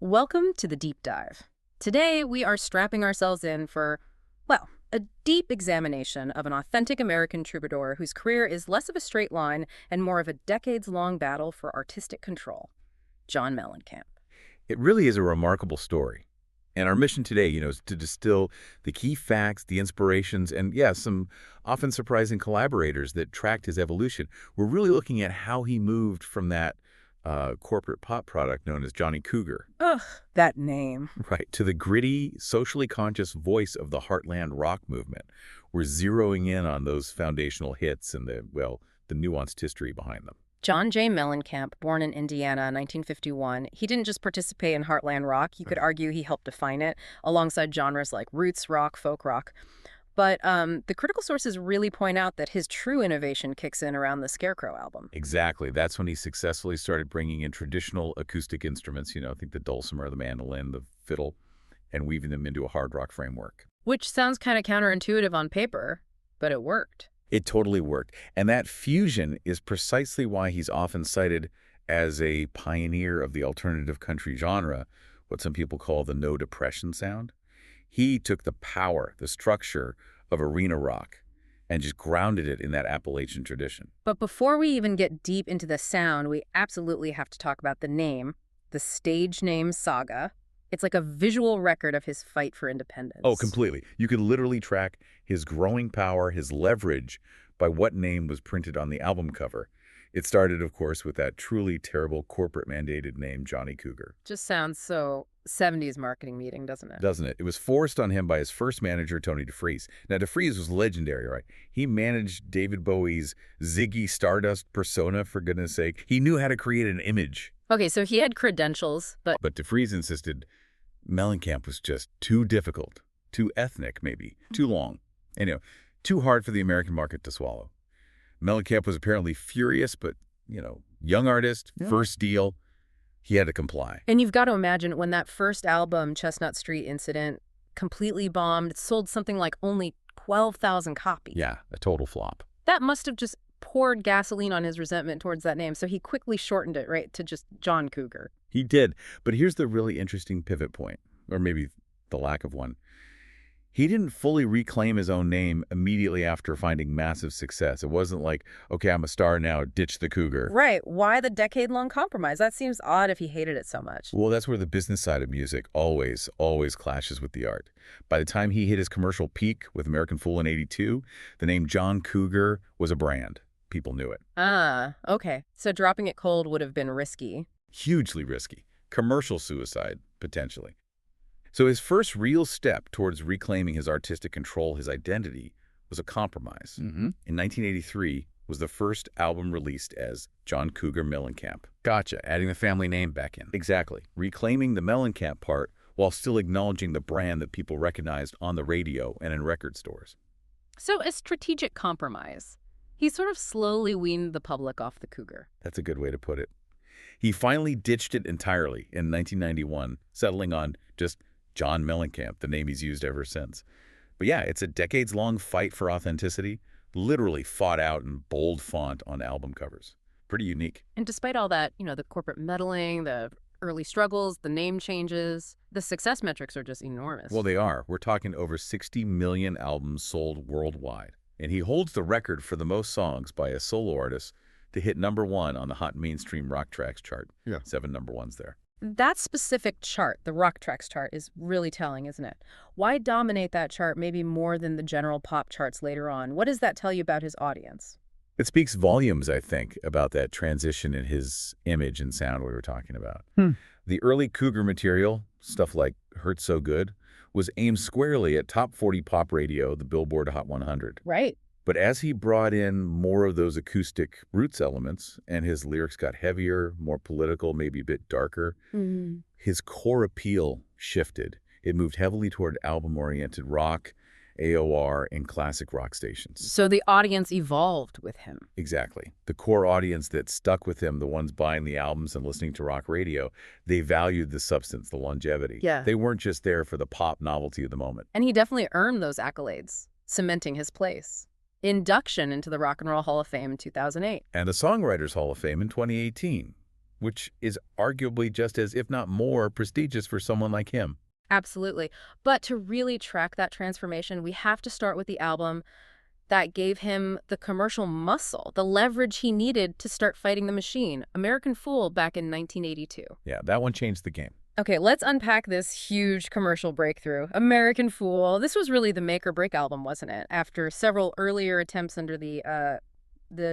Welcome to the Deep Dive. Today, we are strapping ourselves in for, well, a deep examination of an authentic American troubadour whose career is less of a straight line and more of a decades-long battle for artistic control. John Mellencamp. It really is a remarkable story. And our mission today, is to distill the key facts, the inspirations, and, some often surprising collaborators that tracked his evolution. We're really looking at how he moved from that corporate pop product known as Johnny Cougar. Ugh, that name. Right, to the gritty, socially conscious voice of the heartland rock movement. We're zeroing in on those foundational hits and the nuanced history behind them. John J. Mellencamp, born in Indiana in 1951, he didn't just participate in heartland rock. You could argue he helped define it, alongside genres like roots rock, folk rock. But the critical sources really point out that his true innovation kicks in around the Scarecrow album. Exactly. That's when he successfully started bringing in traditional acoustic instruments, I think the dulcimer, the mandolin, the fiddle, and weaving them into a hard rock framework. Which sounds kind of counterintuitive on paper, but it worked. It totally worked. And that fusion is precisely why he's often cited as a pioneer of the alternative country genre, what some people call the no-depression sound. He took the power, the structure of arena rock and just grounded it in that Appalachian tradition. But before we even get deep into the sound, we absolutely have to talk about the name, the stage name Saga. It's like a visual record of his fight for independence. Oh, completely. You could literally track his growing power, his leverage, by what name was printed on the album cover. It started, of course, with that truly terrible corporate-mandated name, Johnny Cougar. Just sounds so 70s marketing meeting, doesn't it? Doesn't it? It was forced on him by his first manager, Tony DeFries. Now, DeFries was legendary, right? He managed David Bowie's Ziggy Stardust persona, for goodness sake. He knew how to create an image. Okay, so he had credentials, but DeFries insisted Mellencamp was just too difficult, too ethnic maybe, too long, and too hard for the American market to swallow. Mellencamp was apparently furious, but, young artist, first deal, he had to comply. And you've got to imagine when that first album, Chestnut Street Incident, completely bombed, it sold something like only 12,000 copies. Yeah, a total flop. That must have just poured gasoline on his resentment towards that name, so he quickly shortened it, right, to just John Cougar. He did, but here's the really interesting pivot point, or maybe the lack of one. He didn't fully reclaim his own name immediately after finding massive success. It wasn't like, okay, I'm a star now, ditch the Cougar. Right. Why the decade-long compromise? That seems odd if he hated it so much. Well, that's where the business side of music always clashes with the art. By the time he hit his commercial peak with American Fool in '82, the name John Cougar was a brand. People knew it. Ah, okay. So dropping it cold would have been risky. Hugely risky. Commercial suicide, potentially. So his first real step towards reclaiming his artistic control, his identity, was a compromise. In 1983 was the first album released as John Cougar Mellencamp. Gotcha, adding the family name back in. Exactly. Reclaiming the Mellencamp part while still acknowledging the brand that people recognized on the radio and in record stores. So a strategic compromise. He sort of slowly weaned the public off the Cougar. That's a good way to put it. He finally ditched it entirely in 1991, settling on just John Mellencamp, the name he's used ever since. But yeah, it's a decades-long fight for authenticity, literally fought out in bold font on album covers. Pretty unique. And despite all that, the corporate meddling, the early struggles, the name changes, the success metrics are just enormous. Well, they are. We're talking over 60 million albums sold worldwide. And he holds the record for the most songs by a solo artist to hit #1 on the Hot Mainstream Rock Tracks chart. Yeah. 7 #1s there. That specific chart, the Rock Tracks chart, is really telling, isn't it? Why dominate that chart maybe more than the general pop charts later on? What does that tell you about his audience? It speaks volumes, I think, about that transition in his image and sound we were talking about. The early Cougar material, stuff like Hurt So Good, was aimed squarely at top 40 pop radio, the Billboard Hot 100. Right. But as he brought in more of those acoustic roots elements and his lyrics got heavier, more political, maybe a bit darker, his core appeal shifted. It moved heavily toward album-oriented rock, AOR, and classic rock stations. So the audience evolved with him. Exactly. The core audience that stuck with him, the ones buying the albums and listening to rock radio, they valued the substance, the longevity. Yeah. They weren't just there for the pop novelty of the moment. And he definitely earned those accolades, cementing his place. Induction into the Rock and Roll Hall of Fame in 2008. And the Songwriters Hall of Fame in 2018. which is arguably just as, if not more, prestigious for someone like him. Absolutely. But to really track that transformation, we have to start with the album that gave him the commercial muscle, the leverage he needed to start fighting the machine, American Fool, back in 1982. Yeah, that one changed the game. Okay, let's unpack this huge commercial breakthrough. American Fool. This was really the make or break album, wasn't it? After several earlier attempts under the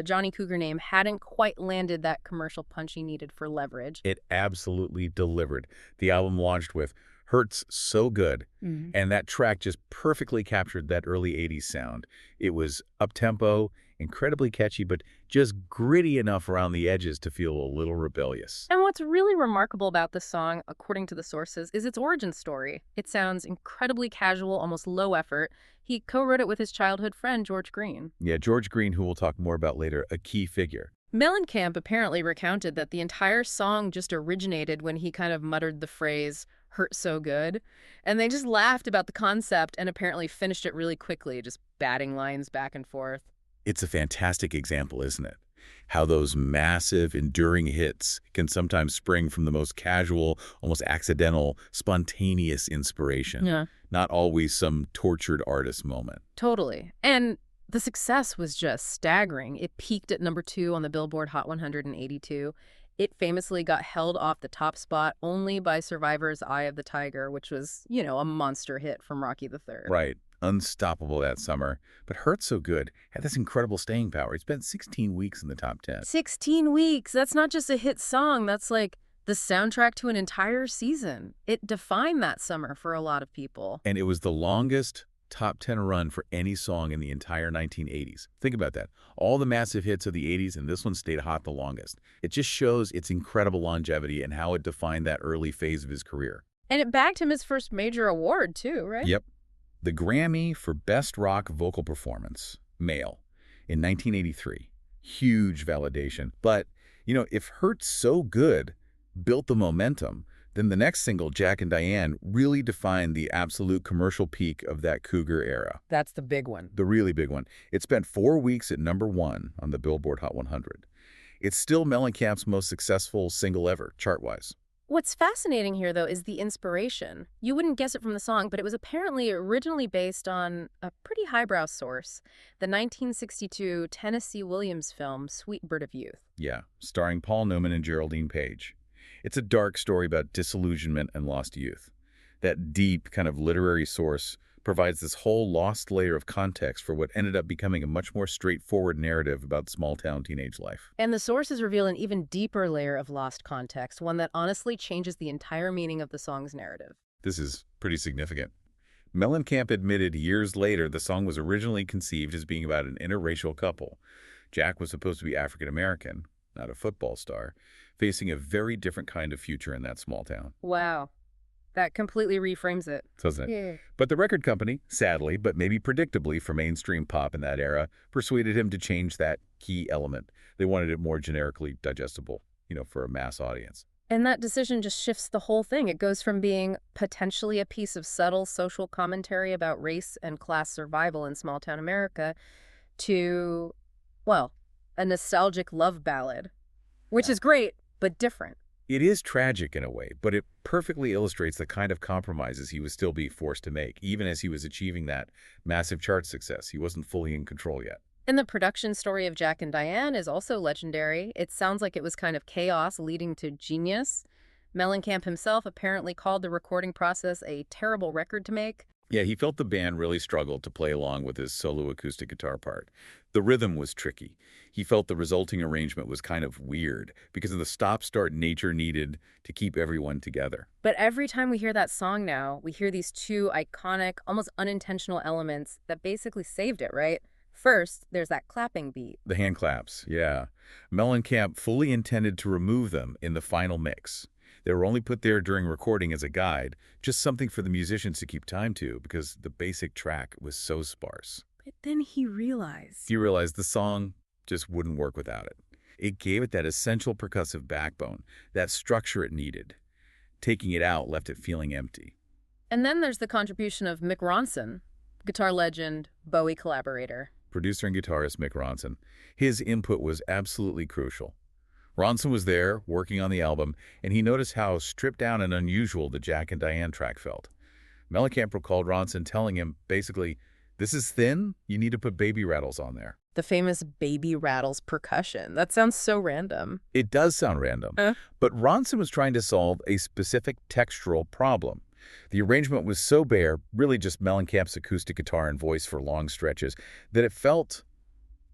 Johnny Cougar name hadn't quite landed that commercial punch he needed for leverage. It absolutely delivered. The album launched with Hurts So Good, and that track just perfectly captured that early 80s sound. It was up-tempo, incredibly catchy, but just gritty enough around the edges to feel a little rebellious. And what's really remarkable about this song, according to the sources, is its origin story. It sounds incredibly casual, almost low effort. He co-wrote it with his childhood friend, George Green. Yeah, George Green, who we'll talk more about later, a key figure. Mellencamp apparently recounted that the entire song just originated when he kind of muttered the phrase, "hurt so good," and they just laughed about the concept and apparently finished it really quickly, just batting lines back and forth. It's a fantastic example, isn't it? How those massive, enduring hits can sometimes spring from the most casual, almost accidental, spontaneous inspiration. Yeah. Not always some tortured artist moment. Totally. And the success was just staggering. It peaked at #2 on the Billboard Hot 182. It famously got held off the top spot only by Survivor's Eye of the Tiger, which was, a monster hit from Rocky III. Right. Unstoppable that summer. But Hurt So Good had this incredible staying power. It spent 16 weeks in the top 10. 16 weeks. That's not just a hit song. That's like the soundtrack to an entire season. It defined that summer for a lot of people. And it was the longest top 10 run for any song in the entire 1980s. Think about that. All the massive hits of the 80s, and this one stayed hot the longest. It just shows its incredible longevity and how it defined that early phase of his career. And it bagged him his first major award, too, right? Yep. The Grammy for Best Rock Vocal Performance, Male, in 1983. Huge validation. But, if Hurt So Good built the momentum, then the next single, Jack and Diane, really defined the absolute commercial peak of that Cougar era. That's the big one. The really big one. It spent 4 weeks at #1 on the Billboard Hot 100. It's still Mellencamp's most successful single ever, chart-wise. What's fascinating here, though, is the inspiration. You wouldn't guess it from the song, but it was apparently originally based on a pretty highbrow source, the 1962 Tennessee Williams film, Sweet Bird of Youth. Yeah, starring Paul Newman and Geraldine Page. It's a dark story about disillusionment and lost youth. That deep kind of literary source provides this whole lost layer of context for what ended up becoming a much more straightforward narrative about small-town teenage life. And the sources reveal an even deeper layer of lost context, one that honestly changes the entire meaning of the song's narrative. This is pretty significant. Mellencamp admitted years later the song was originally conceived as being about an interracial couple. Jack was supposed to be African-American, not a football star, facing a very different kind of future in that small town. Wow. That completely reframes it. Doesn't it? Yeah. But the record company, sadly, but maybe predictably for mainstream pop in that era, persuaded him to change that key element. They wanted it more generically digestible, for a mass audience. And that decision just shifts the whole thing. It goes from being potentially a piece of subtle social commentary about race and class survival in small-town America to, a nostalgic love ballad, which is great, but different. It is tragic in a way, but it perfectly illustrates the kind of compromises he was still being forced to make, even as he was achieving that massive chart success. He wasn't fully in control yet. And the production story of Jack and Diane is also legendary. It sounds like it was kind of chaos leading to genius. Mellencamp himself apparently called the recording process a terrible record to make. Yeah, he felt the band really struggled to play along with his solo acoustic guitar part. The rhythm was tricky. He felt the resulting arrangement was kind of weird because of the stop-start nature needed to keep everyone together. But every time we hear that song now, we hear these two iconic, almost unintentional elements that basically saved it, right? First, there's that clapping beat. The hand claps, yeah. Mellencamp fully intended to remove them in the final mix. They were only put there during recording as a guide, just something for the musicians to keep time to because the basic track was so sparse. But then he realized the song just wouldn't work without it. It gave it that essential percussive backbone, that structure it needed. Taking it out left it feeling empty. And then there's the contribution of Mick Ronson, guitar legend, Bowie collaborator. Producer and guitarist Mick Ronson. His input was absolutely crucial. Ronson was there, working on the album, and he noticed how stripped down and unusual the Jack and Diane track felt. Mellencamp recalled Ronson telling him, basically, "This is thin, you need to put baby rattles on there." The famous baby rattles percussion. That sounds so random. It does sound random, but Ronson was trying to solve a specific textural problem. The arrangement was so bare, really just Mellencamp's acoustic guitar and voice for long stretches, that it felt,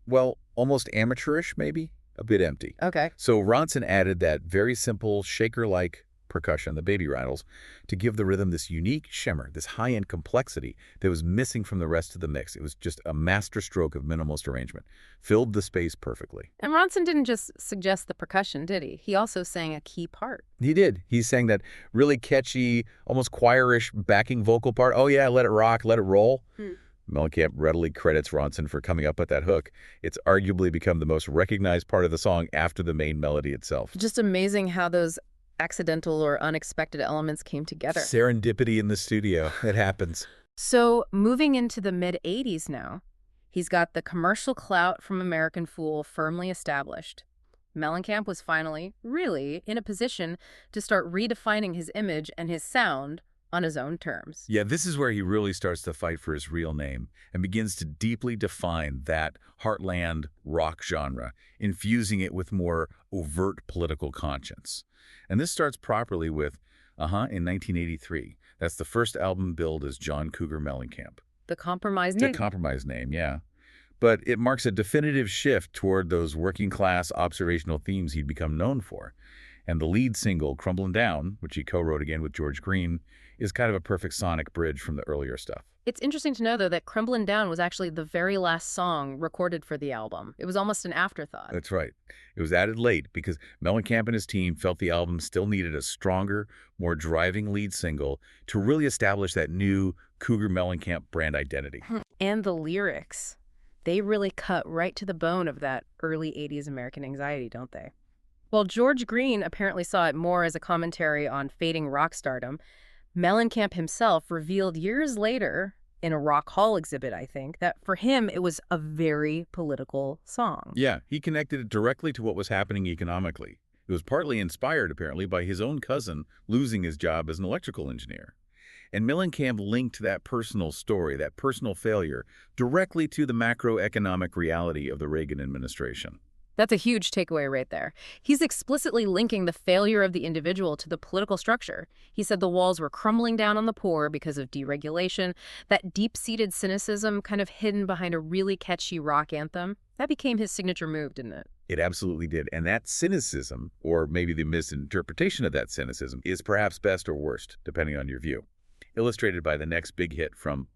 well, almost amateurish, maybe? A bit empty. Okay. So Ronson added that very simple shaker-like percussion, the baby rattles, to give the rhythm this unique shimmer, this high-end complexity that was missing from the rest of the mix. It was just a masterstroke of minimalist arrangement. Filled the space perfectly. And Ronson didn't just suggest the percussion, did he? He also sang a key part. He did. He sang that really catchy, almost choirish backing vocal part. Oh yeah, let it rock, let it roll. Mellencamp readily credits Ronson for coming up with that hook. It's arguably become the most recognized part of the song after the main melody itself. Just amazing how those accidental or unexpected elements came together. Serendipity in the studio. It happens. So moving into the mid-'80s now, he's got the commercial clout from American Fool firmly established. Mellencamp was finally, really, in a position to start redefining his image and his sound on his own terms. Yeah, this is where he really starts to fight for his real name and begins to deeply define that heartland rock genre, infusing it with more overt political conscience. And this starts properly with, in 1983. That's the first album billed as John Cougar Mellencamp. The compromise name. The compromise name, yeah. But it marks a definitive shift toward those working-class observational themes he'd become known for. And the lead single, Crumblin' Down, which he co-wrote again with George Green, is kind of a perfect sonic bridge from the earlier stuff. It's interesting to know, though, that Crumblin' Down was actually the very last song recorded for the album. It was almost an afterthought. That's right. It was added late because Mellencamp and his team felt the album still needed a stronger, more driving lead single to really establish that new Cougar Mellencamp brand identity. And the lyrics. They really cut right to the bone of that early 80s American anxiety, don't they? Well, George Green apparently saw it more as a commentary on fading rock stardom. Mellencamp himself revealed years later, in a Rock Hall exhibit, I think, that for him it was a very political song. Yeah, he connected it directly to what was happening economically. It was partly inspired, apparently, by his own cousin losing his job as an electrical engineer. And Mellencamp linked that personal story, that personal failure, directly to the macroeconomic reality of the Reagan administration. That's a huge takeaway right there. He's explicitly linking the failure of the individual to the political structure. He said the walls were crumbling down on the poor because of deregulation. That deep-seated cynicism kind of hidden behind a really catchy rock anthem, that became his signature move, didn't it? It absolutely did. And that cynicism, or maybe the misinterpretation of that cynicism, is perhaps best or worst, depending on your view. Illustrated by the next big hit from,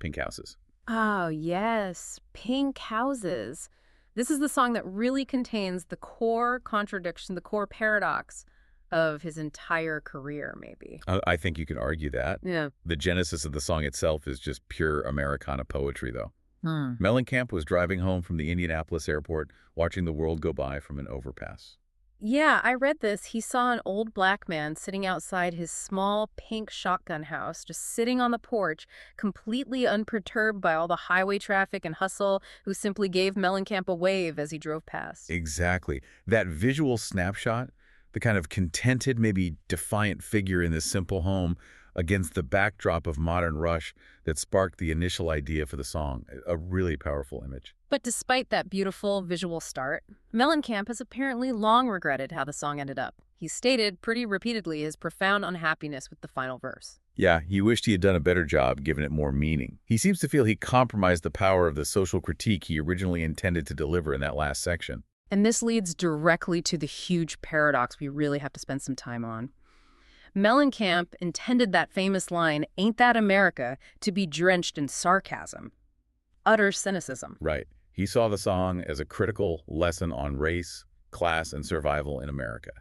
Pink Houses. Oh, yes. Pink Houses. This is the song that really contains the core contradiction, the core paradox of his entire career, maybe. I think you could argue that. Yeah. The genesis of the song itself is just pure Americana poetry, though. Mellencamp was driving home from the Indianapolis airport, watching the world go by from an overpass. Yeah, I read this. He saw an old black man sitting outside his small pink shotgun house, just sitting on the porch, completely unperturbed by all the highway traffic and hustle, who simply gave Mellencamp a wave as he drove past. Exactly. That visual snapshot, the kind of contented, maybe defiant figure in this simple home against the backdrop of modern rush that sparked the initial idea for the song. A really powerful image. But despite that beautiful visual start, Mellencamp has apparently long regretted how the song ended up. He stated pretty repeatedly his profound unhappiness with the final verse. Yeah, he wished he had done a better job, giving it more meaning. He seems to feel he compromised the power of the social critique he originally intended to deliver in that last section. And this leads directly to the huge paradox we really have to spend some time on. Mellencamp intended that famous line, "Ain't that America?" to be drenched in sarcasm, utter cynicism. Right. He saw the song as a critical lesson on race, class, and survival in America.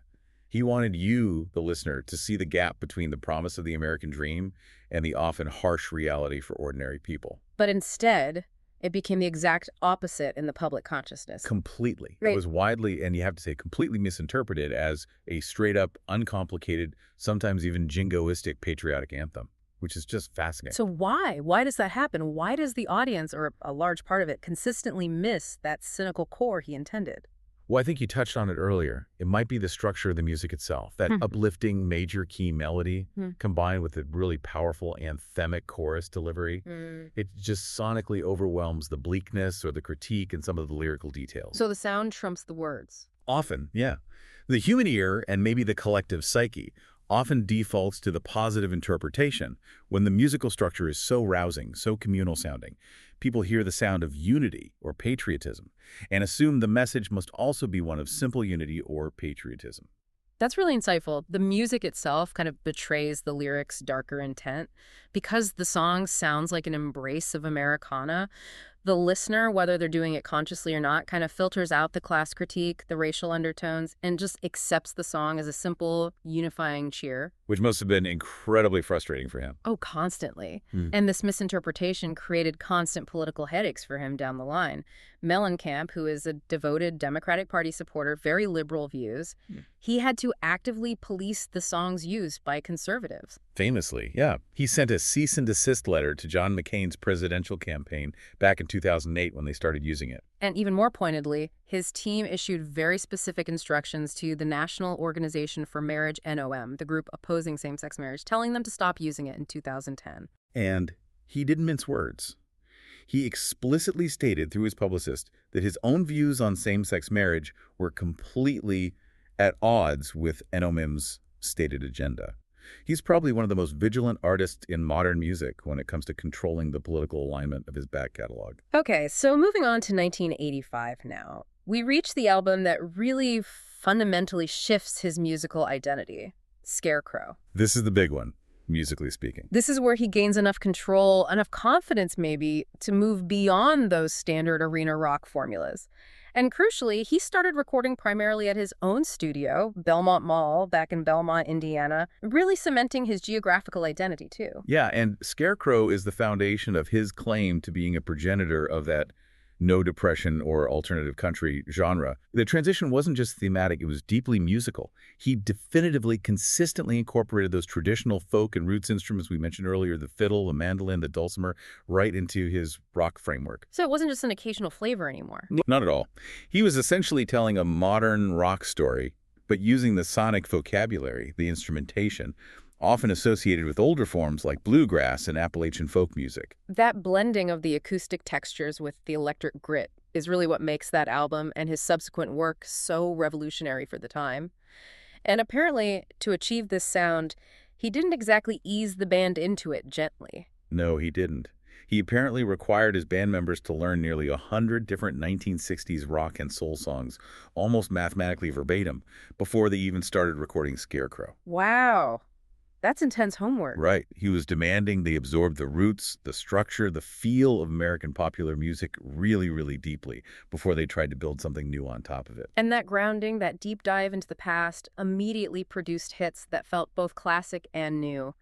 He wanted you, the listener, to see the gap between the promise of the American dream and the often harsh reality for ordinary people. But instead, it became the exact opposite in the public consciousness. Completely. Right. It was widely, and you have to say completely misinterpreted as a straight-up, uncomplicated, sometimes even jingoistic patriotic anthem, which is just fascinating. So why? Why does that happen? Why does the audience, or a large part of it, consistently miss that cynical core he intended? Well, I think you touched on it earlier. It might be the structure of the music itself, that uplifting major key melody combined with a really powerful anthemic chorus delivery. It just sonically overwhelms the bleakness or the critique and some of the lyrical details. So the sound trumps the words. Often, yeah. The human ear, and maybe the collective psyche, often defaults to the positive interpretation when the musical structure is so rousing, so communal sounding. People hear the sound of unity or patriotism and assume the message must also be one of simple unity or patriotism. That's really insightful. The music itself kind of betrays the lyrics' darker intent. Because the song sounds like an embrace of Americana, the listener, whether they're doing it consciously or not, kind of filters out the class critique, the racial undertones, and just accepts the song as a simple, unifying cheer. Which must have been incredibly frustrating for him. Oh, constantly. And this misinterpretation created constant political headaches for him down the line. Mellencamp, who is a devoted Democratic Party supporter, very liberal views, he had to actively police the songs used by conservatives. Famously, yeah. He sent a cease and desist letter to John McCain's presidential campaign back in 2008 when they started using it. And even more pointedly, his team issued very specific instructions to the National Organization for Marriage, NOM, the group opposing same-sex marriage, telling them to stop using it in 2010. And he didn't mince words. He explicitly stated through his publicist that his own views on same-sex marriage were completely at odds with NOM's stated agenda. He's probably one of the most vigilant artists in modern music when it comes to controlling the political alignment of his back catalog. Okay, so moving on to 1985 now. We reach the album that really fundamentally shifts his musical identity, Scarecrow. This is the big one, musically speaking. This is where he gains enough control, enough confidence maybe, to move beyond those standard arena rock formulas. And crucially, he started recording primarily at his own studio, Belmont Mall, back in Belmont, Indiana, really cementing his geographical identity, too. Yeah, and Scarecrow is the foundation of his claim to being a progenitor of that no depression or alternative country genre. The transition wasn't just thematic, it was deeply musical. He definitively, consistently incorporated those traditional folk and roots instruments we mentioned earlier, the fiddle, the mandolin, the dulcimer, right into his rock framework. So it wasn't just an occasional flavor anymore. Not at all. He was essentially telling a modern rock story, but using the sonic vocabulary, the instrumentation, often associated with older forms like bluegrass and Appalachian folk music. That blending of the acoustic textures with the electric grit is really what makes that album and his subsequent work so revolutionary for the time. And apparently, to achieve this sound, he didn't exactly ease the band into it gently. No, he didn't. He apparently required his band members to learn nearly 100 different 1960s rock and soul songs, almost mathematically verbatim, before they even started recording Scarecrow. Wow. That's intense homework. Right. He was demanding they absorb the roots, the structure, the feel of American popular music really, really deeply before they tried to build something new on top of it. And that grounding, that deep dive into the past, immediately produced hits that felt both classic and new.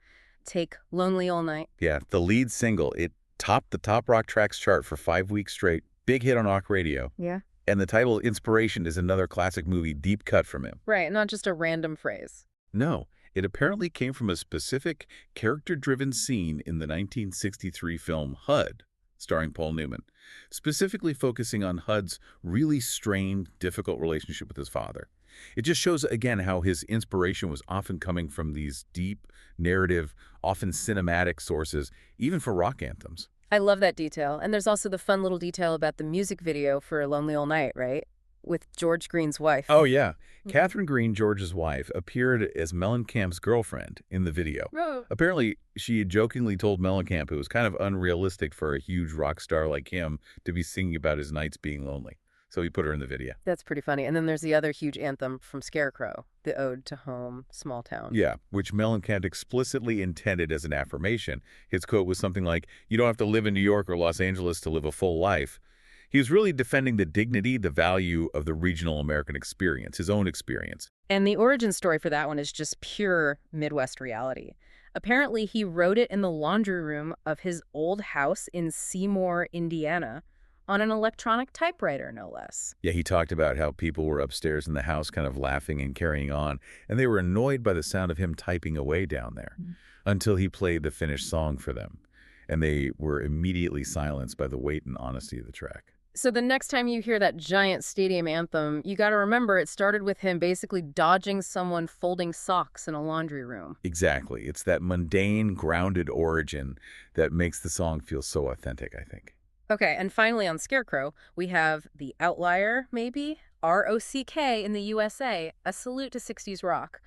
Take Lonely All Night. Yeah, the lead single, it topped the Top Rock Tracks chart for 5 weeks straight. Big hit on R.O.C.K radio. Yeah. And the title, Inspiration, is another classic movie deep cut from him. Right, not just a random phrase. No. It apparently came from a specific character-driven scene in the 1963 film HUD, starring Paul Newman, specifically focusing on HUD's really strained, difficult relationship with his father. It just shows, again, how his inspiration was often coming from these deep, narrative, often cinematic sources, even for rock anthems. I love that detail. And there's also the fun little detail about the music video for Lonely All Night, right? With George Green's wife. Oh, yeah. Catherine Green, George's wife, appeared as Mellencamp's girlfriend in the video. Oh. Apparently, she had jokingly told Mellencamp it was kind of unrealistic for a huge rock star like him to be singing about his nights being lonely. So he put her in the video. That's pretty funny. And then there's the other huge anthem from Scarecrow, the Ode to Home, Small Town. Yeah, which Mellencamp explicitly intended as an affirmation. His quote was something like, "You don't have to live in New York or Los Angeles to live a full life." He was really defending the dignity, the value of the regional American experience, his own experience. And the origin story for that one is just pure Midwest reality. Apparently, he wrote it in the laundry room of his old house in Seymour, Indiana, on an electronic typewriter, no less. Yeah, he talked about how people were upstairs in the house kind of laughing and carrying on, and they were annoyed by the sound of him typing away down there until he played the finished song for them. And they were immediately silenced by the weight and honesty of the track. So the next time you hear that giant stadium anthem, you got to remember it started with him basically dodging someone folding socks in a laundry room. Exactly. It's that mundane, grounded origin that makes the song feel so authentic, I think. Okay, and finally on Scarecrow, we have the outlier, maybe? R.O.C.K in the U.S.A, a salute to 60s rock,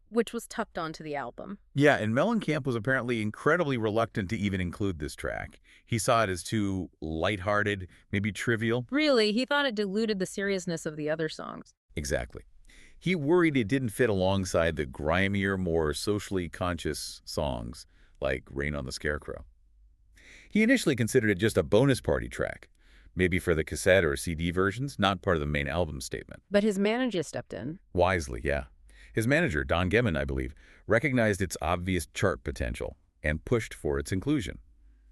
which was tucked onto the album. Yeah, and Mellencamp was apparently incredibly reluctant to even include this track. He saw it as too lighthearted, maybe trivial. Really, he thought it diluted the seriousness of the other songs. Exactly. He worried it didn't fit alongside the grimier, more socially conscious songs like Rain on the Scarecrow. He initially considered it just a bonus party track, maybe for the cassette or CD versions, not part of the main album statement. But his manager stepped in. Wisely, yeah. His manager, Don Gemmon, I believe, recognized its obvious chart potential and pushed for its inclusion.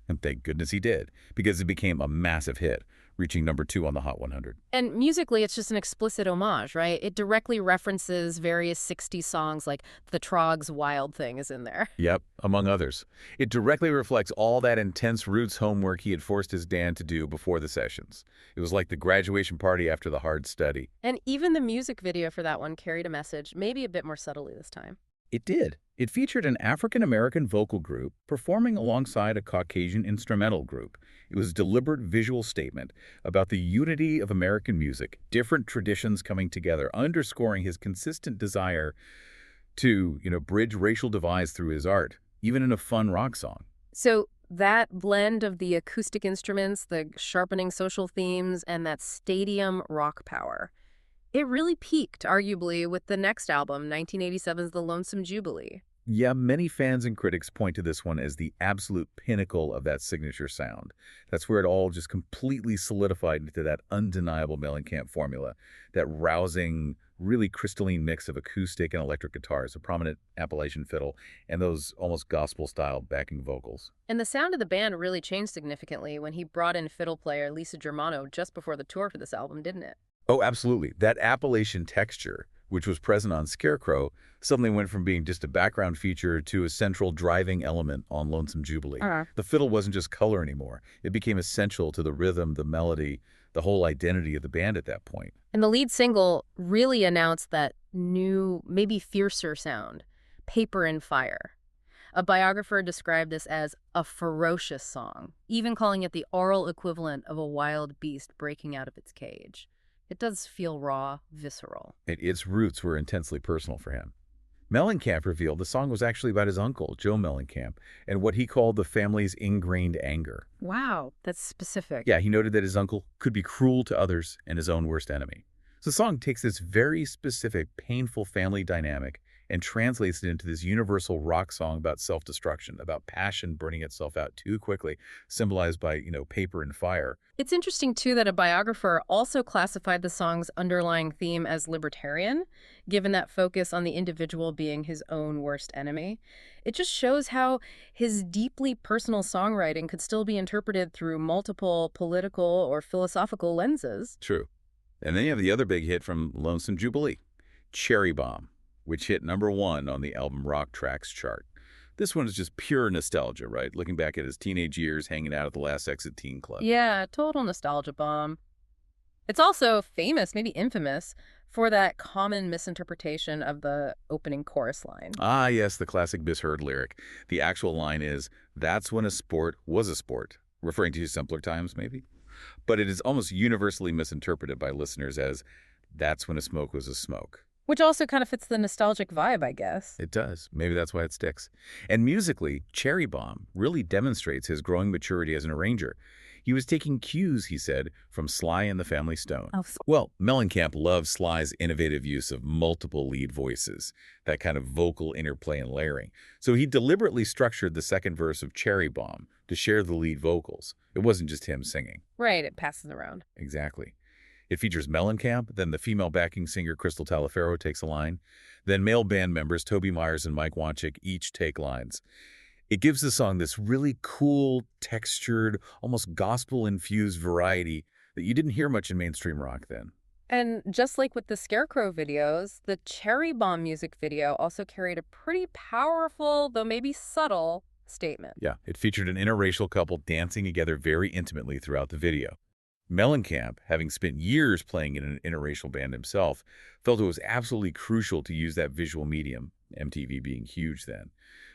And thank goodness he did, because it became a massive hit, reaching #2 on the Hot 100. And musically, it's just an explicit homage, right? It directly references various 60s songs, like the Trog's Wild Thing is in there. Yep, among others. It directly reflects all that intense roots homework he had forced his Dan to do before the sessions. It was like the graduation party after the hard study. And even the music video for that one carried a message, maybe a bit more subtly this time. It did. It featured an African-American vocal group performing alongside a Caucasian instrumental group. It was a deliberate visual statement about the unity of American music, different traditions coming together, underscoring his consistent desire to, bridge racial divides through his art, even in a fun rock song. So that blend of the acoustic instruments, the sharpening social themes, and that stadium rock power, it really peaked, arguably, with the next album, 1987's The Lonesome Jubilee. Yeah, many fans and critics point to this one as the absolute pinnacle of that signature sound. That's where it all just completely solidified into that undeniable Mellencamp formula, that rousing, really crystalline mix of acoustic and electric guitars, a prominent Appalachian fiddle, and those almost gospel-style backing vocals. And the sound of the band really changed significantly when he brought in fiddle player Lisa Germano just before the tour for this album, didn't it? Oh, absolutely. That Appalachian texture, which was present on Scarecrow, suddenly went from being just a background feature to a central driving element on Lonesome Jubilee. The fiddle wasn't just color anymore. It became essential to the rhythm, the melody, the whole identity of the band at that point. And the lead single really announced that new, maybe fiercer sound, Paper and Fire. A biographer described this as a ferocious song, even calling it the oral equivalent of a wild beast breaking out of its cage. It does feel raw, visceral. Its roots were intensely personal for him. Mellencamp revealed the song was actually about his uncle, Joe Mellencamp, and what he called the family's ingrained anger. Wow, that's specific. Yeah, he noted that his uncle could be cruel to others and his own worst enemy. So the song takes this very specific, painful family dynamic and translates it into this universal rock song about self-destruction, about passion burning itself out too quickly, symbolized by, paper and fire. It's interesting, too, that a biographer also classified the song's underlying theme as libertarian, given that focus on the individual being his own worst enemy. It just shows how his deeply personal songwriting could still be interpreted through multiple political or philosophical lenses. True. And then you have the other big hit from Lonesome Jubilee, Cherry Bomb, which hit #1 on the album Rock Tracks chart. This one is just pure nostalgia, right? Looking back at his teenage years hanging out at the Last Exit Teen Club. Yeah, total nostalgia bomb. It's also famous, maybe infamous, for that common misinterpretation of the opening chorus line. Ah, yes, the classic misheard lyric. The actual line is, "That's when a sport was a sport," referring to simpler times, maybe. But it is almost universally misinterpreted by listeners as, "That's when a smoke was a smoke." Which also kind of fits the nostalgic vibe, I guess. It does. Maybe that's why it sticks. And musically, Cherry Bomb really demonstrates his growing maturity as an arranger. He was taking cues, he said, from Sly and the Family Stone. Well, Mellencamp loved Sly's innovative use of multiple lead voices, that kind of vocal interplay and layering. So he deliberately structured the second verse of Cherry Bomb to share the lead vocals. It wasn't just him singing. Right, it passes around. Exactly. It features Mellencamp, then the female backing singer Crystal Taliaferro takes a line, then male band members Toby Myers and Mike Wanchik each take lines. It gives the song this really cool, textured, almost gospel-infused variety that you didn't hear much in mainstream rock then. And just like with the Scarecrow videos, the Cherry Bomb music video also carried a pretty powerful, though maybe subtle, statement. Yeah, it featured an interracial couple dancing together very intimately throughout the video. Mellencamp, having spent years playing in an interracial band himself, felt it was absolutely crucial to use that visual medium, MTV being huge then,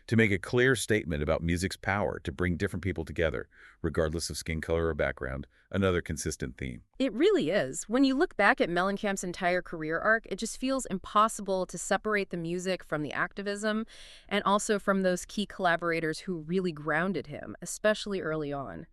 to make a clear statement about music's power to bring different people together, regardless of skin color or background, another consistent theme. It really is. When you look back at Mellencamp's entire career arc, it just feels impossible to separate the music from the activism and also from those key collaborators who really grounded him, especially early on.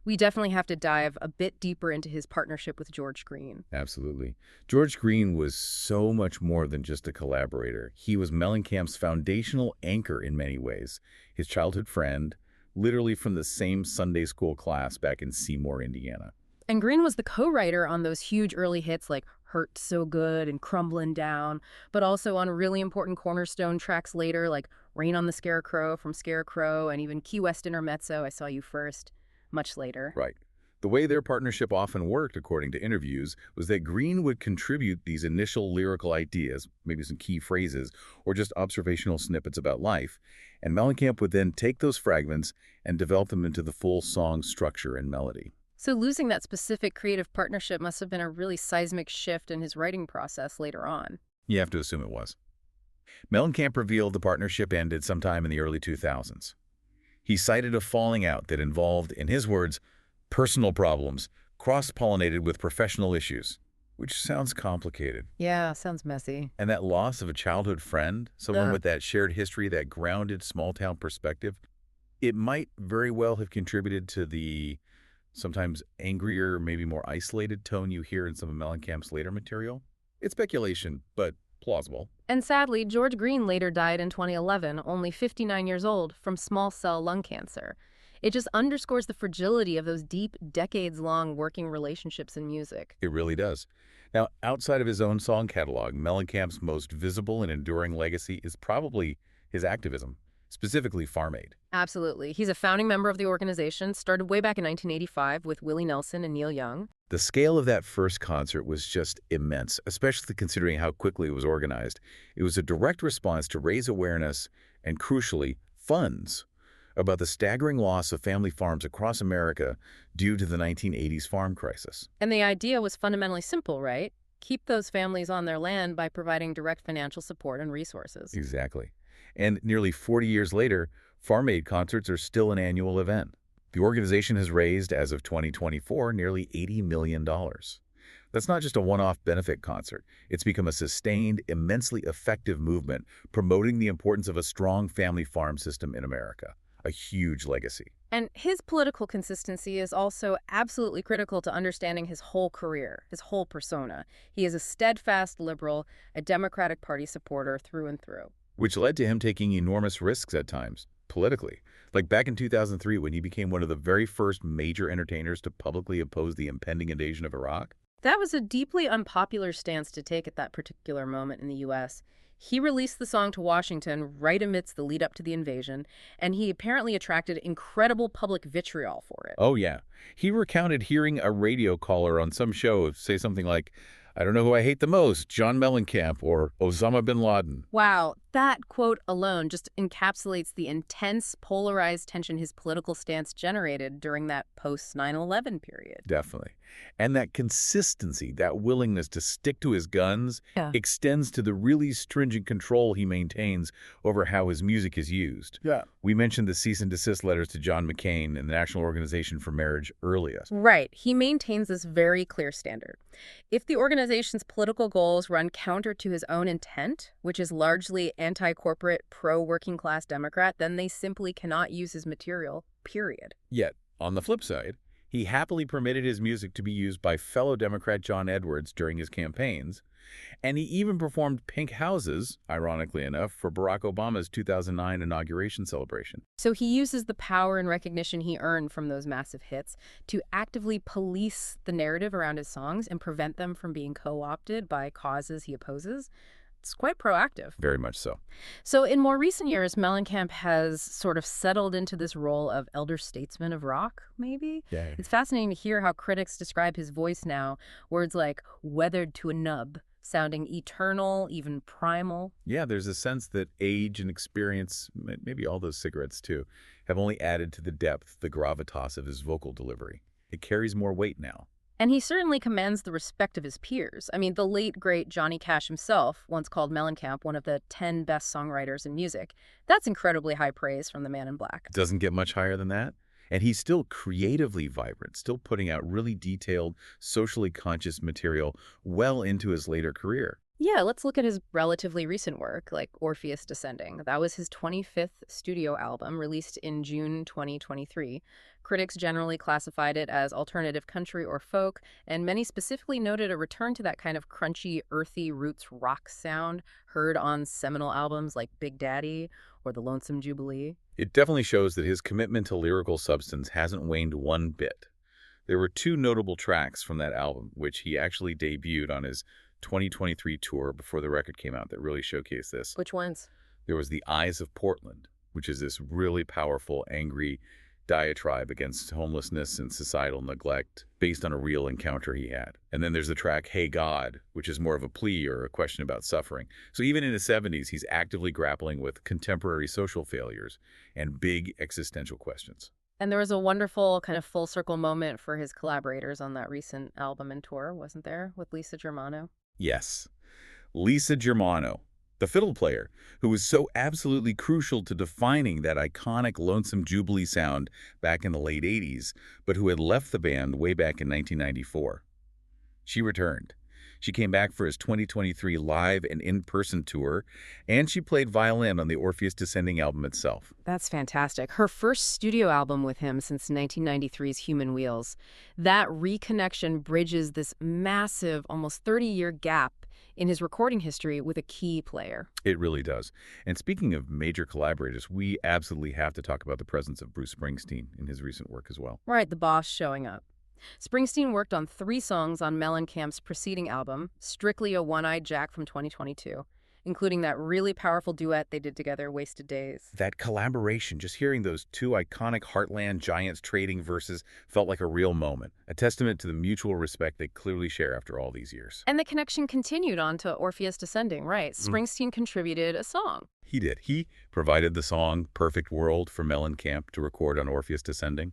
We definitely have to dive a bit deeper into his partnership with George Green. Absolutely. George Green was so much more than just a collaborator. He was Mellencamp's foundational anchor in many ways. His childhood friend, literally from the same Sunday school class back in Seymour, Indiana. And Green was the co-writer on those huge early hits like Hurt So Good and Crumbling Down, but also on really important cornerstone tracks later like Rain on the Scarecrow from Scarecrow and even Key West Intermezzo, I Saw You First, much later. Right. The way their partnership often worked, according to interviews, was that Green would contribute these initial lyrical ideas, maybe some key phrases, or just observational snippets about life, and Mellencamp would then take those fragments and develop them into the full song structure and melody. So losing that specific creative partnership must have been a really seismic shift in his writing process later on. You have to assume it was. Mellencamp revealed the partnership ended sometime in the early 2000s. He cited a falling out that involved, in his words, personal problems, cross-pollinated with professional issues, which sounds complicated. Yeah, sounds messy. And that loss of a childhood friend, someone Ugh. with that shared history, that grounded small-town perspective, it might very well have contributed to the sometimes angrier, maybe more isolated tone you hear in some of Mellencamp's later material. It's speculation, but plausible. And sadly, George Green later died in 2011, only 59 years old, from small cell lung cancer. It just underscores the fragility of those deep, decades-long working relationships in music. It really does. Now, outside of his own song catalog, Mellencamp's most visible and enduring legacy is probably his activism, specifically Farm Aid. Absolutely. He's a founding member of the organization, started way back in 1985 with Willie Nelson and Neil Young. The scale of that first concert was just immense, especially considering how quickly it was organized. It was a direct response to raise awareness and, crucially, funds about the staggering loss of family farms across America due to the 1980s farm crisis. And the idea was fundamentally simple, right? Keep those families on their land by providing direct financial support and resources. Exactly. And nearly 40 years later, Farm Aid concerts are still an annual event. The organization has raised, as of 2024, nearly $80 million. That's not just a one-off benefit concert. It's become a sustained, immensely effective movement promoting the importance of a strong family farm system in America. A huge legacy. And his political consistency is also absolutely critical to understanding his whole career, his whole persona. He is a steadfast liberal, a Democratic Party supporter through and through. Which led to him taking enormous risks at times, politically. Like back in 2003 when he became one of the very first major entertainers to publicly oppose the impending invasion of Iraq. That was a deeply unpopular stance to take at that particular moment in the U.S. He released the song to Washington right amidst the lead-up to the invasion, and he apparently attracted incredible public vitriol for it. Oh, yeah. He recounted hearing a radio caller on some show say something like, "I don't know who I hate the most, John Mellencamp or Osama bin Laden." Wow, that quote alone just encapsulates the intense, polarized tension his political stance generated during that post-9/11 period. Definitely. And that consistency, that willingness to stick to his guns, extends to the really stringent control he maintains over how his music is used. Yeah. We mentioned the cease and desist letters to John McCain and the National Organization for Marriage earlier. Right. He maintains this very clear standard. If the organization's political goals run counter to his own intent, which is largely anti-corporate, pro-working class Democrat, then they simply cannot use his material, period. Yet, on the flip side, he happily permitted his music to be used by fellow Democrat John Edwards during his campaigns, and he even performed Pink Houses, ironically enough, for Barack Obama's 2009 inauguration celebration. So he uses the power and recognition he earned from those massive hits to actively police the narrative around his songs and prevent them from being co-opted by causes he opposes. It's quite proactive. Very much so. So in more recent years, Mellencamp has sort of settled into this role of elder statesman of rock, maybe? Yeah. It's fascinating to hear how critics describe his voice now. Words like weathered to a nub, sounding eternal, even primal. Yeah, there's a sense that age and experience, maybe all those cigarettes too, have only added to the depth, the gravitas of his vocal delivery. It carries more weight now. And he certainly commands the respect of his peers. I mean, the late, great Johnny Cash himself once called Mellencamp one of the 10 best songwriters in music. That's incredibly high praise from the man in black. Doesn't get much higher than that. And he's still creatively vibrant, still putting out really detailed, socially conscious material well into his later career. Yeah, let's look at his relatively recent work, like Orpheus Descending. That was his 25th studio album, released in June 2023. Critics generally classified it as alternative country or folk, and many specifically noted a return to that kind of crunchy, earthy roots rock sound heard on seminal albums like Big Daddy or The Lonesome Jubilee. It definitely shows that his commitment to lyrical substance hasn't waned one bit. There were two notable tracks from that album, which he actually debuted on his 2023 tour before the record came out that really showcased this. Which ones? There was The Eyes of Portland, which is this really powerful, angry diatribe against homelessness and societal neglect based on a real encounter he had. And then there's the track Hey God, which is more of a plea or a question about suffering. So even in his 70s, he's actively grappling with contemporary social failures and big existential questions. And there was a wonderful kind of full circle moment for his collaborators on that recent album and tour, wasn't there, with Lisa Germano? Yes, Lisa Germano, the fiddle player, who was so absolutely crucial to defining that iconic Lonesome Jubilee sound back in the late 80s, but who had left the band way back in 1994. She returned. She came back for his 2023 live and in-person tour, and she played violin on the Orpheus Descending album itself. That's fantastic. Her first studio album with him since 1993's Human Wheels. That reconnection bridges this massive, almost 30-year gap in his recording history with a key player. It really does. And speaking of major collaborators, we absolutely have to talk about the presence of Bruce Springsteen in his recent work as well. Right, the boss showing up. Springsteen worked on 3 songs on Mellencamp's preceding album, Strictly a One-Eyed Jack from 2022, including that really powerful duet they did together, Wasted Days. That collaboration, just hearing those two iconic Heartland giants trading verses felt like a real moment, a testament to the mutual respect they clearly share after all these years. And the connection continued on to Orpheus Descending, right? Springsteen contributed a song. He did. He provided the song Perfect World for Mellencamp to record on Orpheus Descending.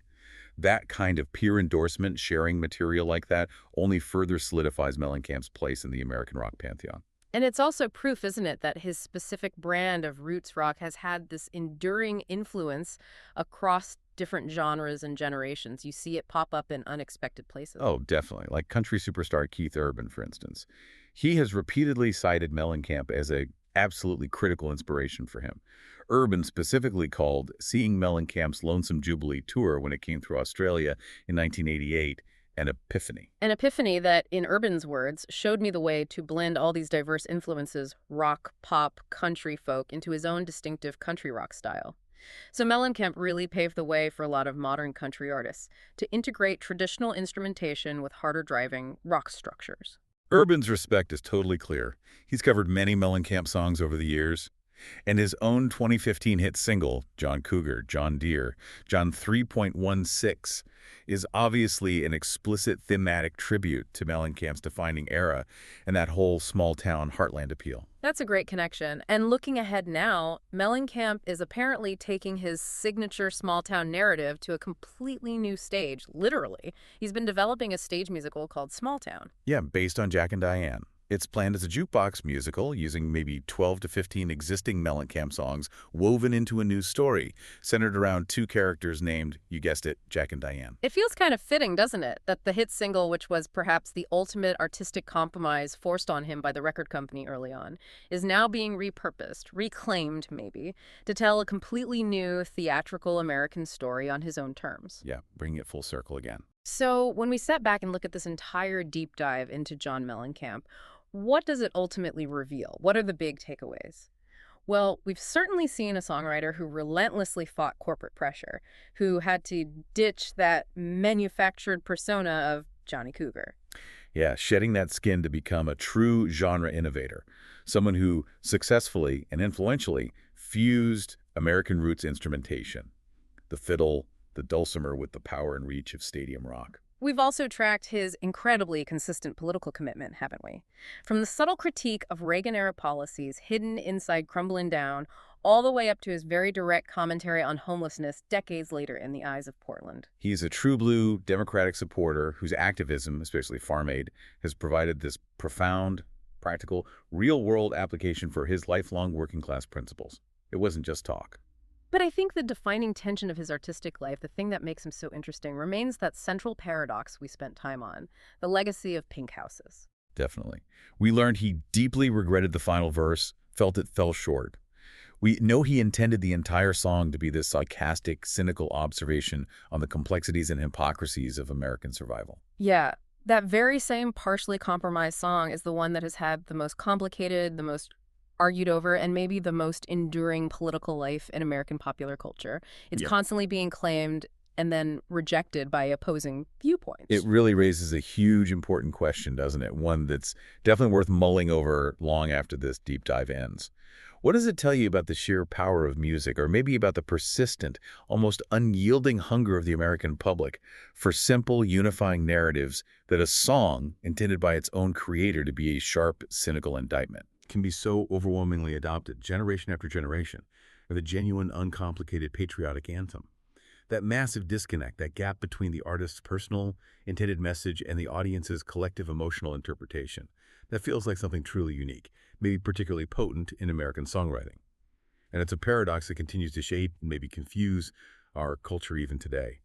That kind of peer endorsement, sharing material like that, only further solidifies Mellencamp's place in the American rock pantheon. And it's also proof, isn't it, that his specific brand of roots rock has had this enduring influence across different genres and generations. You see it pop up in unexpected places. Oh, definitely. Like country superstar Keith Urban, for instance. He has repeatedly cited Mellencamp as a absolutely critical inspiration for him. Urban specifically called seeing Mellencamp's Lonesome Jubilee tour when it came through Australia in 1988 an epiphany. An epiphany that, in Urban's words, showed me the way to blend all these diverse influences, rock, pop, country folk, into his own distinctive country rock style. So Mellencamp really paved the way for a lot of modern country artists to integrate traditional instrumentation with harder driving rock structures. Urban's respect is totally clear. He's covered many Mellencamp songs over the years, and his own 2015 hit single, John Cougar, John Deere, John 3.16, is obviously an explicit thematic tribute to Mellencamp's defining era and that whole small-town heartland appeal. That's a great connection. And looking ahead now, Mellencamp is apparently taking his signature small-town narrative to a completely new stage, literally. He's been developing a stage musical called Small Town. Yeah, based on Jack and Diane. It's planned as a jukebox musical using maybe 12 to 15 existing Mellencamp songs woven into a new story, centered around 2 characters named, you guessed it, Jack and Diane. It feels kind of fitting, doesn't it, that the hit single, which was perhaps the ultimate artistic compromise forced on him by the record company early on, is now being repurposed, reclaimed maybe, to tell a completely new theatrical American story on his own terms. Yeah, bringing it full circle again. So when we step back and look at this entire deep dive into John Mellencamp, what does it ultimately reveal? What are the big takeaways? Well, we've certainly seen a songwriter who relentlessly fought corporate pressure, who had to ditch that manufactured persona of Johnny Cougar. Yeah, shedding that skin to become a true genre innovator, someone who successfully and influentially fused American roots instrumentation, the fiddle, the dulcimer with the power and reach of stadium rock. We've also tracked his incredibly consistent political commitment, haven't we? From the subtle critique of Reagan-era policies hidden inside Crumbling Down, all the way up to his very direct commentary on homelessness decades later in the eyes of Portland. He's a true blue Democratic supporter whose activism, especially farm aid, has provided this profound, practical, real-world application for his lifelong working-class principles. It wasn't just talk. But I think the defining tension of his artistic life, the thing that makes him so interesting, remains that central paradox we spent time on, the legacy of pink houses. Definitely. We learned he deeply regretted the final verse, felt it fell short. We know he intended the entire song to be this sarcastic, cynical observation on the complexities and hypocrisies of American survival. Yeah, that very same partially compromised song is the one that has had the most complicated, the most argued over, and maybe the most enduring political life in American popular culture. It's Yep. constantly being claimed and then rejected by opposing viewpoints. It really raises a huge, important question, doesn't it? One that's definitely worth mulling over long after this deep dive ends. What does it tell you about the sheer power of music, or maybe about the persistent, almost unyielding hunger of the American public for simple, unifying narratives that a song, intended by its own creator to be a sharp, cynical indictment, Can be so overwhelmingly adopted generation after generation with a genuine, uncomplicated patriotic anthem. That massive disconnect, that gap between the artist's personal, intended message and the audience's collective emotional interpretation, that feels like something truly unique, maybe particularly potent in American songwriting. And it's a paradox that continues to shape and maybe confuse our culture even today.